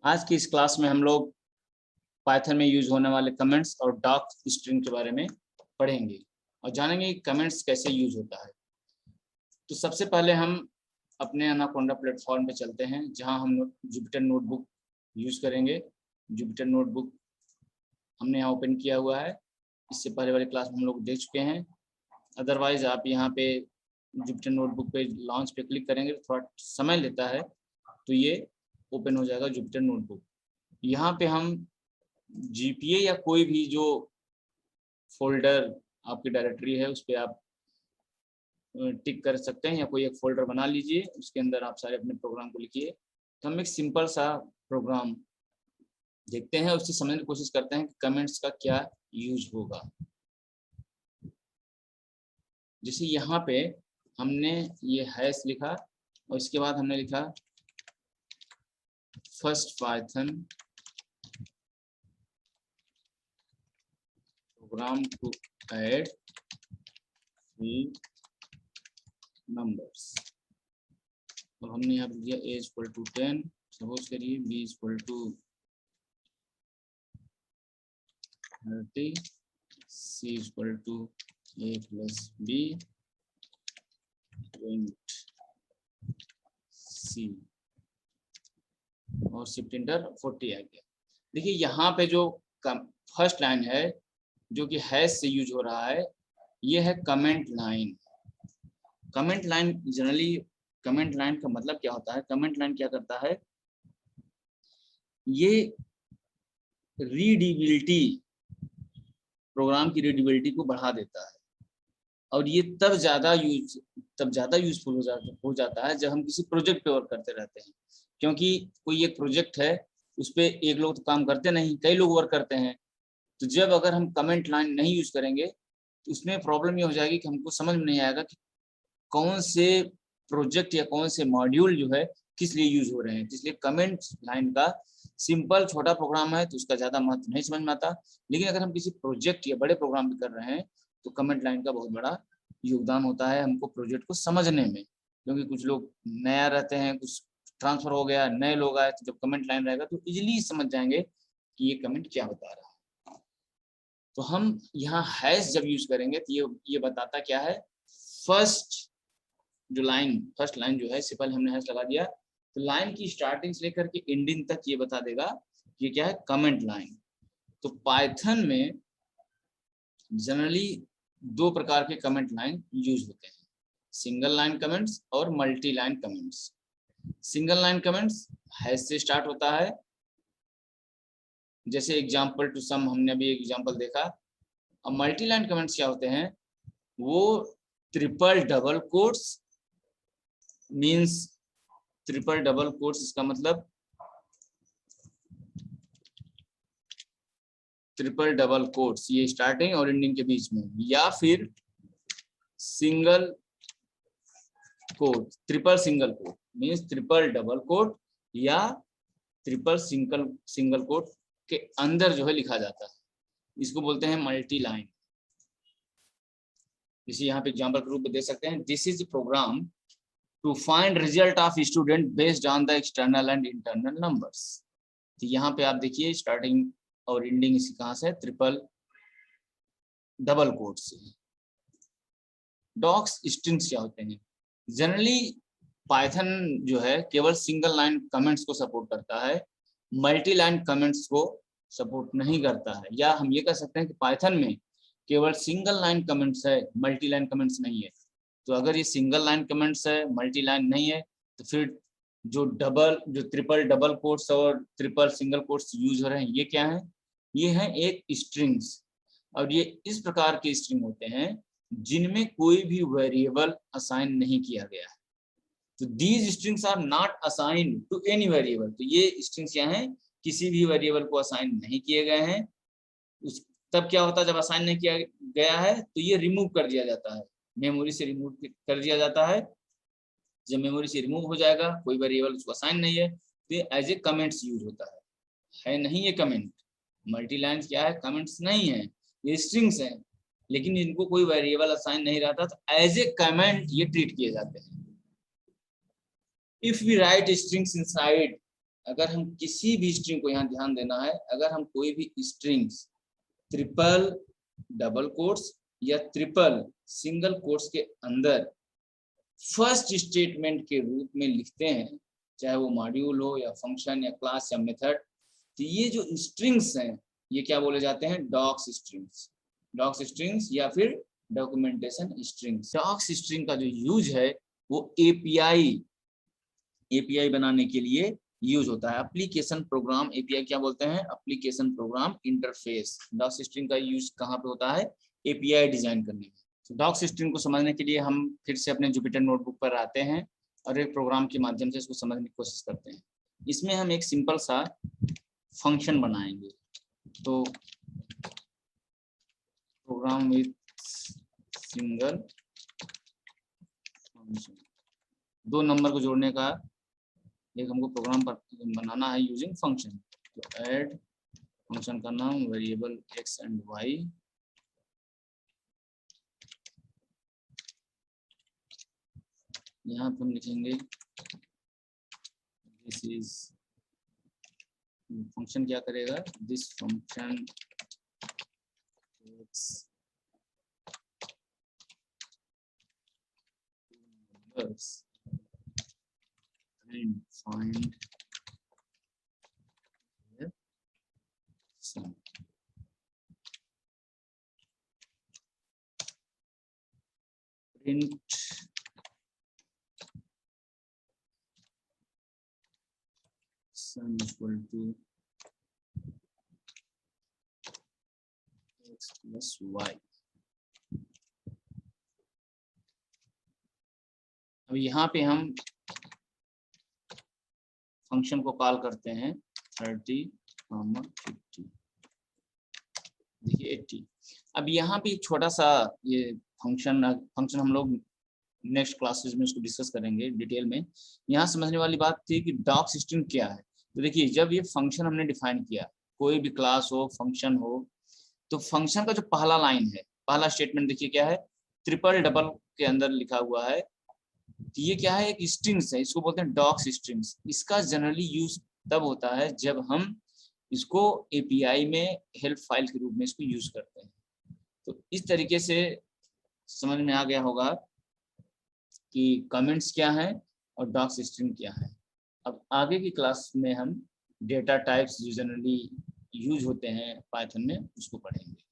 आज की इस क्लास में हम लोग पाइथन में यूज होने वाले कमेंट्स और डॉक स्ट्रिंग के बारे में पढ़ेंगे और जानेंगे कि कमेंट्स कैसे यूज होता है। तो सबसे पहले हम अपने एनाकोंडा प्लेटफॉर्म पे चलते हैं, जहां हम जुपिटर नोटबुक यूज करेंगे। जुपिटर नोटबुक हमने यहाँ ओपन किया हुआ है, इससे पहले वाली क्लास में हम लोग देख चुके हैं। अदरवाइज आप यहाँ पे जुपिटर नोटबुक पे लॉन्च पे क्लिक करेंगे तो थोड़ा समय लेता है, तो ये ओपन हो जाएगा जुपिटर नोटबुक। यहाँ पे हम जीपीए या कोई भी जो फोल्डर आपकी डायरेक्टरी है उस पर आप टिक कर सकते हैं, या कोई एक फोल्डर बना लीजिए, उसके अंदर आप सारे अपने प्रोग्राम को लिखिए। तो हम एक सिंपल सा प्रोग्राम देखते हैं, उससे समझने की कोशिश करते हैं कि कमेंट्स का क्या यूज होगा। जैसे यहाँ पे हमने ये हैश लिखा और इसके बाद हमने लिखा first Python program to add numbers. अब हमने यहाँ पे दिया a इक्वल टू 10, सपोज करिए b equal to 30, c equal to a plus b c और शिफ्ट इंटर 40 आ गया। देखिए यहाँ पे जो फर्स्ट लाइन है जो कि हैश से यूज हो रहा है, ये है comment line. Comment line generally, comment line का मतलब क्या होता है? कमेंट लाइन क्या करता है? ये रीडेबिलिटी, प्रोग्राम की रीडेबिलिटी को बढ़ा देता है, और ये तब ज्यादा यूजफुल हो जाता है जब हम किसी प्रोजेक्ट पे वर्क करते रहते हैं। क्योंकि कोई एक प्रोजेक्ट है, उस पर एक लोग तो काम करते नहीं, कई लोग वर्क करते हैं। तो जब अगर हम कमेंट लाइन नहीं यूज करेंगे तो उसमें प्रॉब्लम ये हो जाएगी कि हमको समझ में नहीं आएगा कि कौन से प्रोजेक्ट या कौन से मॉड्यूल जो है किस लिए यूज हो रहे हैं। इसलिए कमेंट लाइन का सिंपल छोटा प्रोग्राम है तो उसका ज्यादा महत्व नहीं समझ में आता, लेकिन अगर हम किसी प्रोजेक्ट या बड़े प्रोग्राम भी कर रहे हैं तो कमेंट लाइन का बहुत बड़ा योगदान होता है हमको प्रोजेक्ट को समझने में। क्योंकि कुछ लोग नया रहते हैं, कुछ ट्रांसफर हो गया, नए लोग आए, तो जब कमेंट लाइन रहेगा तो इजिली समझ जाएंगे कि ये कमेंट क्या बता रहा है। तो हम यहाँ हैश जब यूज करेंगे तो ये बताता क्या है, फर्स्ट लाइन जो है, इससे पहले हमने हैश लगा दिया, तो लाइन की स्टार्टिंग से लेकर के एंडिंग तक ये बता देगा कि क्या है, कमेंट लाइन। तो पाइथन में जनरली दो प्रकार के कमेंट लाइन यूज होते हैं, सिंगल लाइन कमेंट्स और multi line comments. Single line comments hash से स्टार्ट होता है, जैसे एग्जाम्पल टू सम हमने अभी एग्जाम्पल देखा। अब मल्टी लाइन कमेंट्स क्या होते हैं? वो triple double quotes means, triple double quotes इसका मतलब ट्रिपल डबल कोट्स, ये स्टार्टिंग और एंडिंग के बीच में, या फिर single quote, triple single quote means triple double quote या ट्रिपल सिंगल कोट के अंदर जो है लिखा जाता है, इसको बोलते हैं मल्टी लाइन। इसे यहाँ पे एग्जाम्पल के रूप में दे सकते हैं, this is program to find result of student based on the external and internal numbers. तो यहाँ पे आप देखिए स्टार्टिंग और एंडिंग इसकी कहाँ से, ट्रिपल डबल कोट से। डॉक्स स्ट्रिंग्स क्या होते हैं? जनरली पाइथन जो है केवल सिंगल लाइन कमेंट्स को सपोर्ट करता है, मल्टी लाइन कमेंट्स को सपोर्ट नहीं करता है। या हम ये कह सकते हैं कि पाइथन में केवल सिंगल लाइन कमेंट्स है, मल्टी लाइन कमेंट्स नहीं है। तो अगर ये सिंगल लाइन कमेंट्स है, मल्टी लाइन नहीं है, तो फिर जो ट्रिपल डबल कोट्स और ट्रिपल सिंगल कोट्स यूज हो रहे हैं, ये क्या है? ये है एक स्ट्रिंग्स। और ये इस प्रकार के स्ट्रिंग होते हैं जिनमें कोई भी वेरिएबल असाइन नहीं किया गया है। तो these strings are not assigned to any variable. तो ये स्ट्रिंग्स क्या हैं? किसी भी वेरिएबल को असाइन नहीं किए गए हैं। उस तब क्या होता है जब असाइन नहीं किया गया है? तो ये रिमूव कर दिया जाता है, मेमोरी से रिमूव कर दिया जाता है। जब मेमोरी से रिमूव हो जाएगा, कोई वेरिएबल उसको असाइन नहीं है, तो ये एज ए कमेंट्स यूज होता है नहीं ये कमेंट। मल्टी लाइन क्या है? कमेंट्स नहीं है, ये स्ट्रिंग्स हैं, लेकिन इनको कोई वेरिएबल असाइन नहीं रहता, तो एज ए कमेंट ये ट्रीट किए जाते हैं। If we write strings inside अगर हम किसी भी स्ट्रिंग को, यहाँ ध्यान देना है, अगर हम कोई भी स्ट्रिंग्स ट्रिपल डबल कोट्स या ट्रिपल सिंगल कोट्स के अंदर फर्स्ट स्टेटमेंट के रूप में लिखते हैं, चाहे वो मॉड्यूल हो या फंक्शन या क्लास या मेथड, तो ये जो स्ट्रिंग्स हैं ये क्या बोले जाते हैं? Docs strings. डॉक्स स्ट्रिंग्स या फिर डॉक्यूमेंटेशन स्ट्रिंग्स। डॉक्स स्ट्रिंग का जो यूज है वो एपीआई बनाने के लिए यूज होता है। एप्लीकेशन प्रोग्राम एपीआई क्या बोलते हैं? Application program interface. Docs string का यूज कहाँ पे होता है? एपीआई डिजाइन करने में। तो डॉक्स स्ट्रिंग को समझने के लिए हम फिर से अपने जुपिटर नोटबुक पर आते हैं और एक प्रोग्राम के माध्यम से इसको समझने की कोशिश करते हैं। इसमें हम एक सिंपल सा फंक्शन बनाएंगे। तो program with single function, 2 number को जोड़ने का एक हमको प्रोग्राम बनाना है यूजिंग फंक्शन। तो ऐड फंक्शन का नाम वेरिएबल एक्स एंड वाई, यहाँ पे हम लिखेंगे दिस इज, फंक्शन क्या करेगा? This function and find the sum. Print sum equal to x plus y. अब यहाँ पे हम फंक्शन को कॉल करते हैं 30, 50, देखिए 80। अब यहाँ पे छोटा सा ये फंक्शन हम लोग नेक्स्ट क्लासेस में इसको डिस्कस करेंगे डिटेल में। यहाँ समझने वाली बात थी कि डॉक्स स्ट्रिंग क्या है। तो देखिए, जब ये फंक्शन हमने डिफाइन किया, कोई भी क्लास हो, फंक्शन हो, तो फंक्शन का जो पहला लाइन है, पहला स्टेटमेंट देखिए क्या है? ट्रिपल डबल के अंदर लिखा हुआ है। तो ये क्या है? एक स्ट्रिंग्स है, इसको बोलते हैं डॉक्स स्ट्रिंग्स। इसका जनरली यूज तब होता है जब हम इसको एपीआई में हेल्प फाइल के रूप में इसको यूज करते हैं। तो इस तरीके से समझ में आ गया होगा कि कमेंट्स क्या है और डॉक्स स्ट्रिंग क्या है। अब आगे की क्लास में हम डेटा टाइप्स जो जनरली यूज होते हैं पाइथन में, उसको पढ़ेंगे।